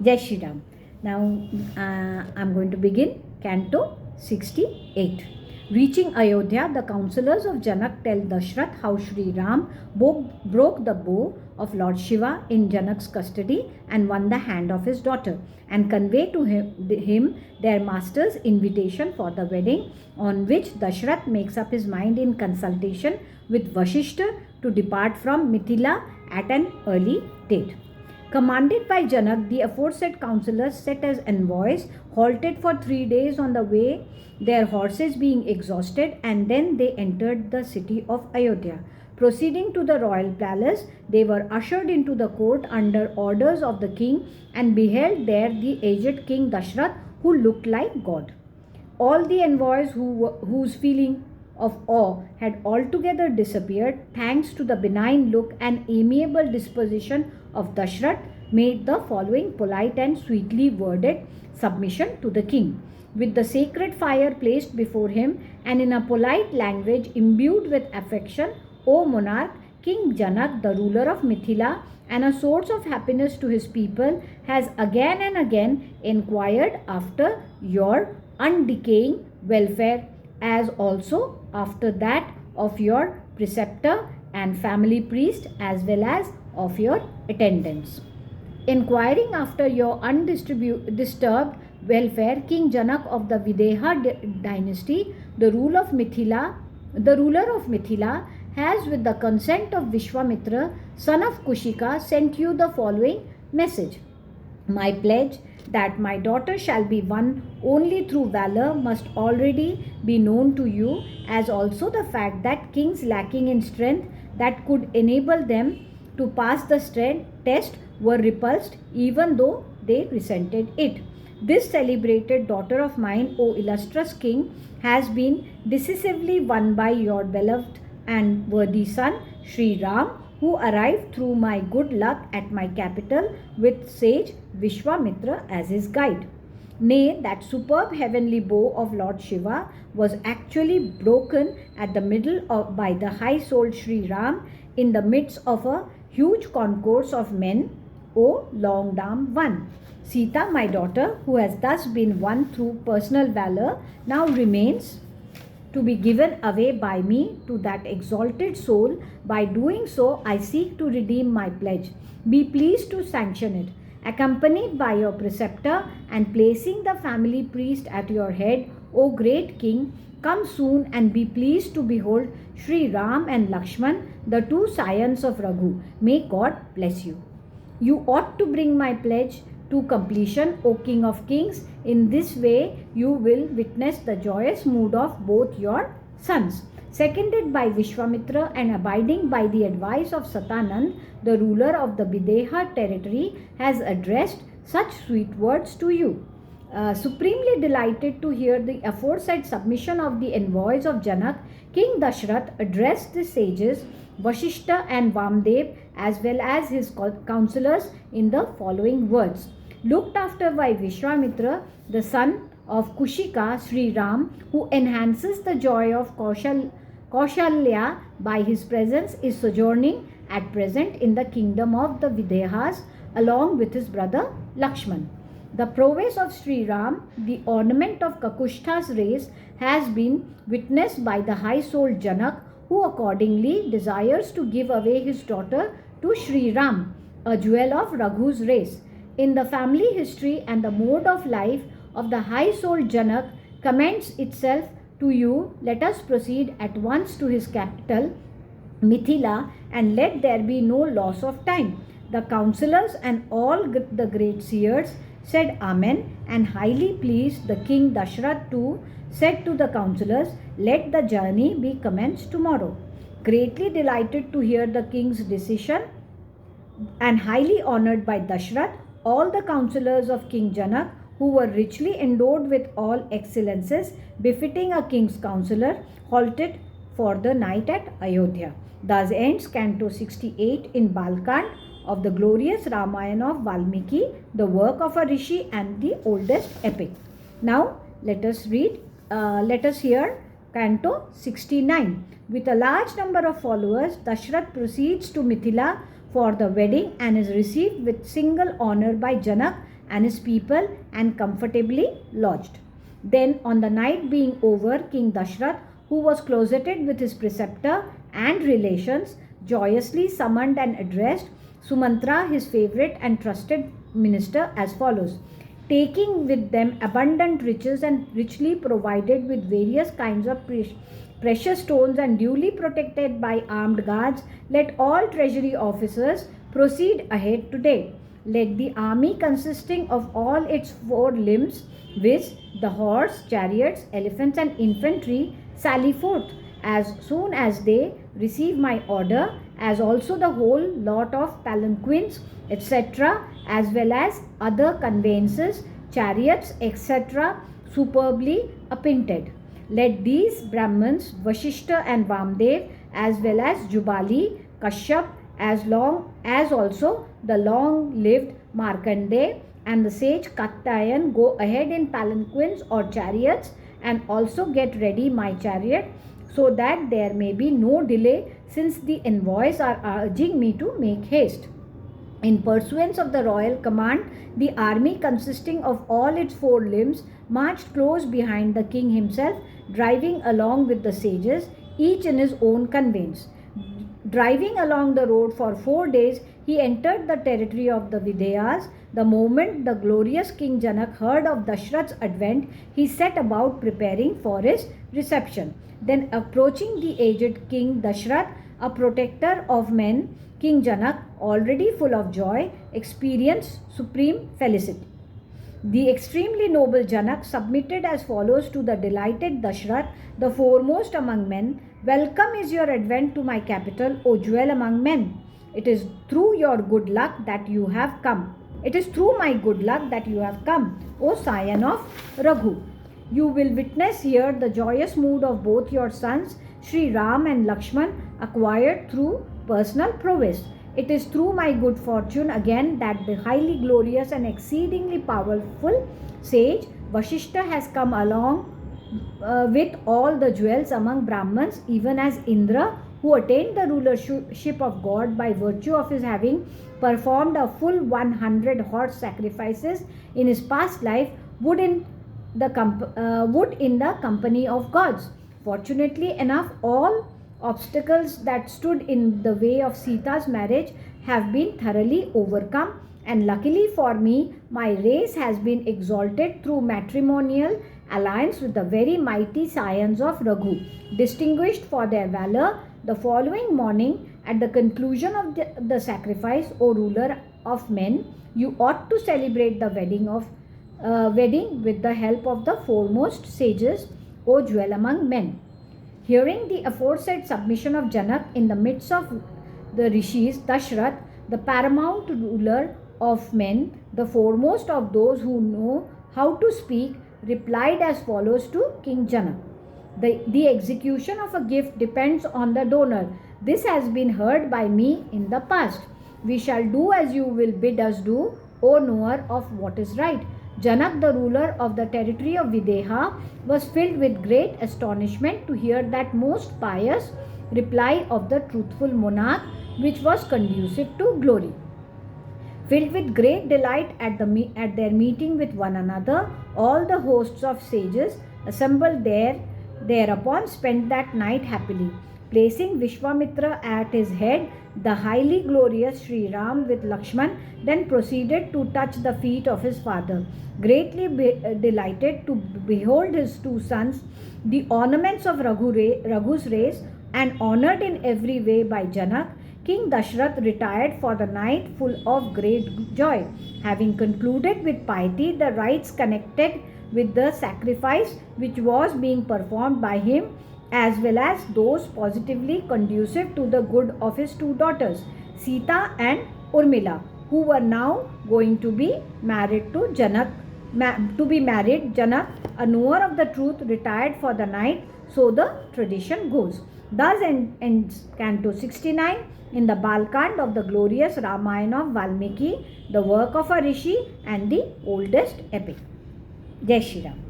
Jai Shri Ram. Now I'm going to begin Canto 68. Reaching Ayodhya, the counselors of Janak tell Dashrath how Sri Ram broke the bow of Lord Shiva in Janak's custody and won the hand of his daughter, and convey to him their master's invitation for the wedding, on which Dashrath makes up his mind in consultation with Vashishta to depart from Mithila at an early date. Commanded by Janak, the aforesaid councillors set as envoys, halted for 3 days on the way, their horses being exhausted, and then they entered the city of Ayodhya. Proceeding to the royal palace, they were ushered into the court under orders of the king and beheld there the aged King Dashrath, who looked like God. All the envoys whose feeling of awe had altogether disappeared, thanks to the benign look and amiable disposition of Dashrath, made the following polite and sweetly worded submission to the king. With the sacred fire placed before him, and in a polite language imbued with affection, O monarch, King Janak, the ruler of Mithila, and a source of happiness to his people, has again and again inquired after your undecaying welfare, as also after that of your preceptor and family priest, as well as of your attendants. Inquiring after your undisturbed welfare, King Janak of the Videha dynasty, the ruler of Mithila, has, with the consent of Vishwamitra, son of Kushika, sent you the following message. My pledge that my daughter shall be won only through valor must already be known to you, as also the fact that kings lacking in strength that could enable them to pass the test were repulsed, even though they resented it. This celebrated daughter of mine, O illustrious king, has been decisively won by your beloved and worthy son, Sri Ram, who arrived through my good luck at my capital with sage Vishwamitra as his guide. Nay, that superb heavenly bow of Lord Shiva was actually broken at the middle by the high-souled Sri Ram in the midst of a huge concourse of men, O long-armed one. Sita, my daughter, who has thus been won through personal valor, now remains to be given away by me to that exalted soul. By doing so, I seek to redeem my pledge. Be pleased to sanction it. Accompanied by your preceptor and placing the family priest at your head, O great king, come soon and be pleased to behold Sri Ram and Lakshman, the two scions of Raghu. May God bless you. You ought to bring my pledge to completion, O King of Kings. In this way, you will witness the joyous mood of both your sons. Seconded by Vishwamitra and abiding by the advice of Satanand, the ruler of the Videha territory, has addressed such sweet words to you. Supremely delighted to hear the aforesaid submission of the envoys of Janak, King Dashrath addressed the sages Vashishta and Vamdev, as well as his counselors, in the following words. Looked after by Vishwamitra, the son of Kushika, Sri Ram, who enhances the joy of Kaushalya by his presence, is sojourning at present in the kingdom of the Videhas along with his brother Lakshman. The prowess of Sri Ram, the ornament of Kakushta's race, has been witnessed by the high-souled Janak, who accordingly desires to give away his daughter to Sri Ram, a jewel of Raghu's race. In the family history and the mode of life of the high-souled Janak commends itself to you. Let us proceed at once to his capital, Mithila, and let there be no loss of time. The councillors and all the great seers said Amen, and highly pleased, the king Dashrath too said to the councillors, let the journey be commenced tomorrow. Greatly delighted to hear the king's decision and highly honoured by Dashrath, all the councillors of King Janak, who were richly endowed with all excellences befitting a king's counsellor, halted for the night at Ayodhya. Thus ends Canto 68 in Balakand of the glorious Ramayan of Valmiki, the work of a rishi and the oldest epic. Now let us hear Canto 69. With a large number of followers, Dashrath proceeds to Mithila for the wedding and is received with single honor by Janak, and his people and comfortably lodged. Then, on the night being over, King Dashrath, who was closeted with his preceptor and relations, joyously summoned and addressed Sumantra, his favorite and trusted minister, as follows: taking with them abundant riches and richly provided with various kinds of precious stones and duly protected by armed guards, let all treasury officers proceed ahead today. Let the army consisting of all its four limbs, viz., the horse, chariots, elephants, and infantry, sally forth as soon as they receive my order, as also the whole lot of palanquins, etc., as well as other conveyances, chariots, etc., superbly appointed. Let these Brahmins, Vashishta and Vamdev, as well as Jubali, Kashyap, as long as also the long-lived Markandeya and the sage Kattayan go ahead in palanquins or chariots, and also get ready my chariot, so that there may be no delay, since the envoys are urging me to make haste. In pursuance of the royal command, the army consisting of all its four limbs marched close behind the king himself, driving along with the sages, each in his own conveyance. Driving along the road for 4 days, he entered the territory of the Videyas. The moment the glorious King Janak heard of Dashrath's advent, he set about preparing for his reception. Then, approaching the aged King Dashrath, a protector of men, King Janak, already full of joy, experienced supreme felicity. The extremely noble Janak submitted as follows to the delighted Dashrath, the foremost among men: welcome is your advent to my capital, O jewel among men. It is through your good luck that you have come. It is through my good luck that you have come, O scion of Raghu. You will witness here the joyous mood of both your sons, Sri Ram and Lakshman, acquired through personal prowess. It is through my good fortune again that the highly glorious and exceedingly powerful sage Vashishta has come along with all the jewels among Brahmins, even as Indra, who attained the rulership of God by virtue of his having performed a full 100 horse sacrifices in his past life, would in the company of gods. Fortunately enough, all obstacles that stood in the way of Sita's marriage have been thoroughly overcome, and luckily for me, my race has been exalted through matrimonial alliance with the very mighty scions of Raghu, distinguished for their valor. The following morning, at the conclusion of the sacrifice, O ruler of men, you ought to celebrate the wedding with the help of the foremost sages, O jewel among men. Hearing the aforesaid submission of Janak in the midst of the rishis, Dashrath, the paramount ruler of men, the foremost of those who know how to speak, replied as follows to King Janak: The execution of a gift depends on the donor. This has been heard by me in the past. We shall do as you will bid us do, O knower of what is right. Janak, the ruler of the territory of Videha, was filled with great astonishment to hear that most pious reply of the truthful monarch, which was conducive to glory. Filled with great delight at their meeting with one another, all the hosts of sages assembled thereupon spent that night happily. Placing Vishwamitra at his head, the highly glorious Sri Ram with Lakshman then proceeded to touch the feet of his father. Greatly delighted to behold his two sons, the ornaments of Raghu's race, and honored in every way by Janak, King Dashrath retired for the night full of great joy, having concluded with piety the rites connected with the sacrifice which was being performed by him, as well as those positively conducive to the good of his two daughters, Sita and Urmila, who were now going to be married to Janak. Janak, a knower of the truth, retired for the night, so the tradition goes. Thus ends Canto 69 in the Balakand of the glorious Ramayan of Valmiki, the work of a rishi and the oldest epic. Jai Shri Ram.